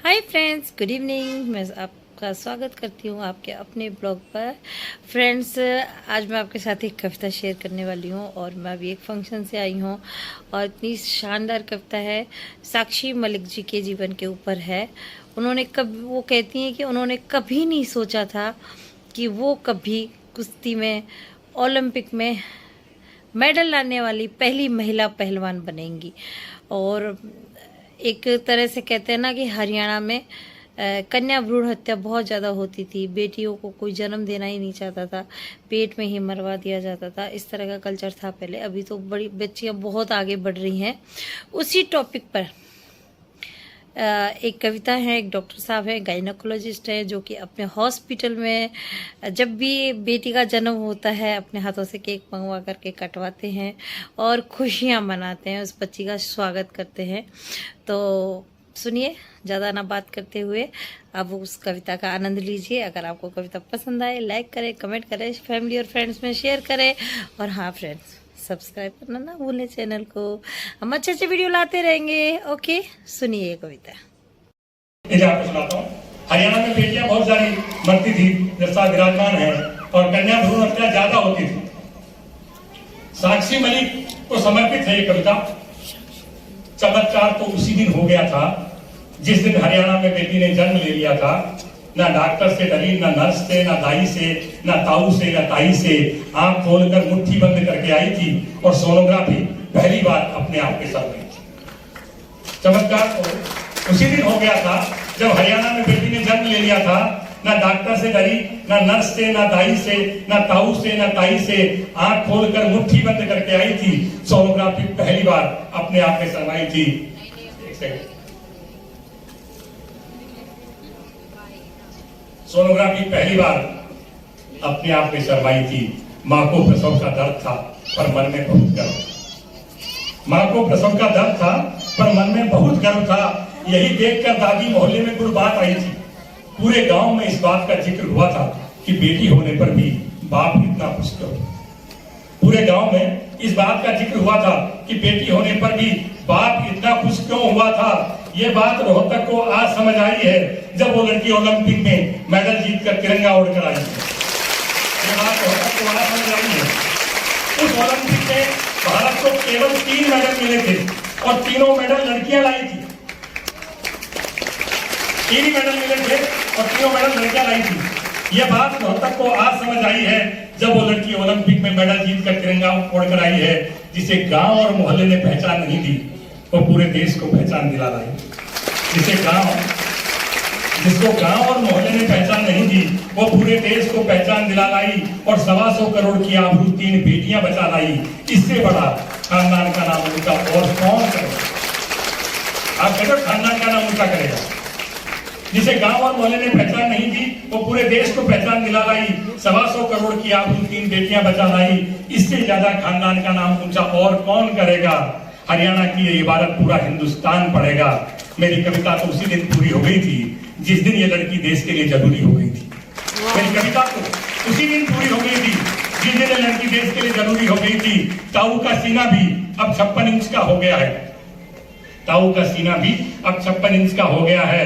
Hi friends, good evening. मैं आपका स्वागत करती हूँ आपके अपने ब्लॉग पर। फ्रेंड्स, आज मैं आपके साथ एक कविता शेयर करने वाली हूँ और मैं अभी एक फंक्शन से आई हूँ और इतनी शानदार कविता है, साक्षी मलिक जी के जीवन के ऊपर है। वो कहती हैं कि उन्होंने कभी नहीं सोचा था कि वो कभी कुश्ती में ओलंपिक में मेडल लाने वाली पहली महिला पहलवान बनेंगी। और एक तरह से कहते हैं ना कि हरियाणा में कन्या भ्रूण हत्या बहुत ज़्यादा होती थी। बेटियों को कोई जन्म देना ही नहीं चाहता था, पेट में ही मरवा दिया जाता था। इस तरह का कल्चर था पहले। अभी तो बड़ी बच्चियां बहुत आगे बढ़ रही हैं। उसी टॉपिक पर एक कविता है। एक डॉक्टर साहब हैं, गायनोकोलॉजिस्ट हैं, जो कि अपने हॉस्पिटल में जब भी बेटी का जन्म होता है अपने हाथों से केक मंगवा करके कटवाते हैं और खुशियां मनाते हैं, उस बच्ची का स्वागत करते हैं। तो सुनिए, ज़्यादा ना बात करते हुए अब उस कविता का आनंद लीजिए। अगर आपको कविता पसंद आए, लाइक करें, कमेंट करें, फैमिली और फ्रेंड्स में शेयर करें। और हाँ फ्रेंड्स, सब्सक्राइब करना ना भूलें चैनल को। हम अच्छे अच्छे वीडियो लाते रहेंगे। ओके, सुनिए कविता। आपको सुनाता हूँ। हरियाणा में बेटियां बहुत सारी मरती थी, जैसा विराजमान है, और कन्या भ्रूण हत्या ज्यादा होती थी। साक्षी मलिक को समर्पित है ये कविता। चमत्कार तो उसी दिन हो गया था जिस दिन हरियाणा में बेटी ने जन्म ले लिया था। ना डॉक्टर से डरी, ना नर्स से, ना दाई से, ना ताऊ से, ना ताई से। आंख खोलकर मुट्ठी बंद करके आई थी और सोनोग्राफी पहली बार अपने आप के साथ हुई थी। चमत्कार तो उसी दिन हो गया था जब हरियाणा में बेटी ने जन्म ले लिया था। ना डॉक्टर से डरी, ना नर्स से, ना दाई से, ना ताऊ से, ना ताई से। आंख खोलकर मुट्ठी बंद करके आई थी। सोनोग्राफी पहली बार अपने आप में शर्माई थी। सोनोग्राफी पहली बार अपने आप में शर्माई थी। मां को प्रसव का दर्द था पर मन में बहुत गर्व। मां को प्रसव का दर्द था पर मन में बहुत गर्व था। यही देखकर दादी मोहल्ले में कुछ बात आई थी। पूरे गांव में इस बात का जिक्र हुआ था कि बेटी होने पर भी बाप इतना खुश क्यों। पूरे गांव में इस बात का जिक्र हुआ था कि बेटी होने पर भी बाप इतना खुश क्यों हुआ था। ये बात रोहतक को आज समझ आई है जब वो लड़की ओलंपिक में मेडल जीतकर तिरंगा उड़कर आई है। ये बात रोहतक को आज समझ आई है। उस ओलंपिक में भारत को केवल 3 मेडल मिले थे और तीनों मेडल लड़कियां लाई थी। 3 मेडल मिले थे और तीनों मेडल लड़कियां लाई थी। यह बात रोहतक को आज समझ आई है जब वो लड़की ओलंपिक में मेडल जीतकर तिरंगा उड़कर आई है। जिसे गांव और मोहल्ले ने पहचान नहीं दी, वो पूरे देश को पहचान दिला लाई। जिसको गांव और मोहल्ले ने पहचान नहीं दी, वो पूरे देश को पहचान दिला लाई और 125 करोड़ की आबरू 3 बेटियां बचा लाई। इससे बड़ा खानदान का नाम उनका और कौन करेगा। आप कहते खानदान का नाम उनका करेगा। जिसे गांव और मोहल्ले ने पहचान नहीं दी, वो पूरे देश को पहचान दिला लाई। 125 करोड़ की आबरू 3 बेटियां बचा लाई। इससे ज्यादा खानदान का नाम ऊंचा और कौन करेगा। हरियाणा की ये इबारत पूरा हिंदुस्तान पढ़ेगा। मेरी कविता तो उसी दिन पूरी हो गई थी जिस दिन ये लड़की देश के लिए जरूरी हो गई थी। मेरी कविता तो उसी दिन पूरी हो गई थी जिस दिन ये लड़की देश के लिए जरूरी हो गई थी। ताऊ का सीना भी अब 56 इंच का हो गया है। ताऊ का सीना भी अब 56 इंच का हो गया है।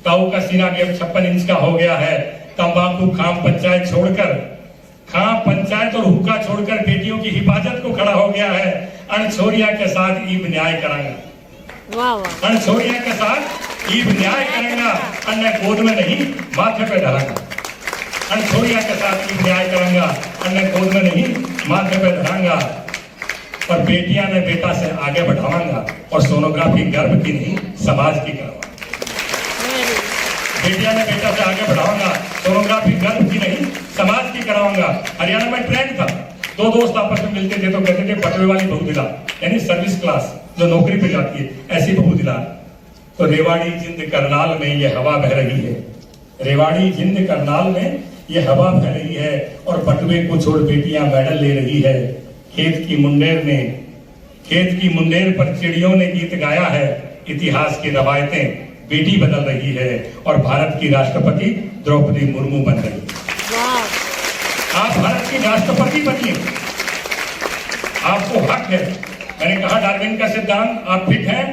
ताऊ का सीना भी अब 56 इंच का हो गया है। तंबाकू खाम पंचायत छोड़कर, खाम पंचायत और हुक्का छोड़कर बेटियों की हिफाजत को खड़ा हो गया है। अनछोरिया के साथ ईब न्याय करांगा। अनछोरिया के साथ ईब न्याय करेंगा। अन्य गोद में नहीं माथे पे धरांगा। अनछोरिया के साथ ईब न्याय करेंगा। अन्य गोद में नहीं माथे पे धरांगा। और बेटियां ने बेटा से आगे बढ़ावांगा और सोनोग्राफी गर्भ की नहीं समाज की करावांगा। बेटियां ने बेटा से आगे बढ़ाऊंगा, सोनोग्राफी गर्भ की नहीं समाज की कराऊंगा। हरियाणा में ट्रेंड था, 2 दोस्त आपस में मिलते थे तो कहते थे बटवे वाली बहू दिला, यानी सर्विस क्लास जो नौकरी पे जाती है, ऐसी बहू दिला। तो रेवाड़ी जिंद करनाल में ये हवा बह रही है। रेवाड़ी जिंद करनाल में ये हवा बह रही है और बटवे को छोड़ बेटियां मेडल ले रही है। खेत की मुंडेर पर चिड़ियों ने गीत गाया है। इतिहास की रवायतें बेटी बदल रही है और भारत की राष्ट्रपति द्रौपदी मुर्मू बन रही है। आप भारत की राष्ट्रपति बनिए, आपको हक है। मैंने कहा डार्विन का सिद्धांत आप फिट हैं,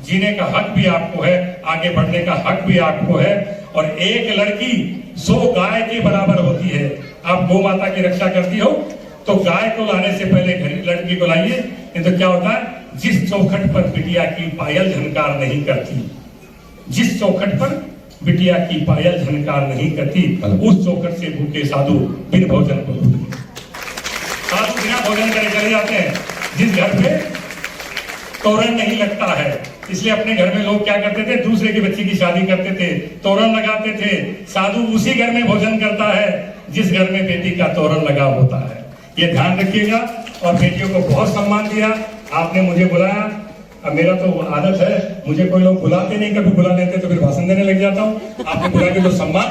जीने का हक भी आपको है, आगे बढ़ने का हक भी आपको है। और एक लड़की 100 गाय के बराबर होती है। आप गौ माता की रक्षा करती हो तो गाय को लाने से पहले घर लड़की को लाइए, नहीं तो क्या होता है, जिस चौखट पर बिटिया की पायल झनकार नहीं करती, जिस चौखट पर बिटिया की पायल झनकार नहीं करती, उस चौखट से भूखे साधु बिन भोजन को साधु बिना भोजन करे चले जाते हैं। जिस घर पे तोरण नहीं लगता है, इसलिए अपने घर में लोग क्या करते थे, दूसरे की बच्ची की शादी करते थे, तोरण लगाते थे। साधु उसी घर में भोजन करता है जिस घर में बेटी का तोरण लगा होता है। ये ध्यान रखिएगा। और बेटियों को बहुत सम्मान दिया, आपने मुझे बुलाया। अब मेरा तो आदत है, मुझे कोई लोग बुलाते नहीं, कभी बुला लेते तो फिर भाषण देने लग जाता हूँ। आपने बुला के जो सम्मान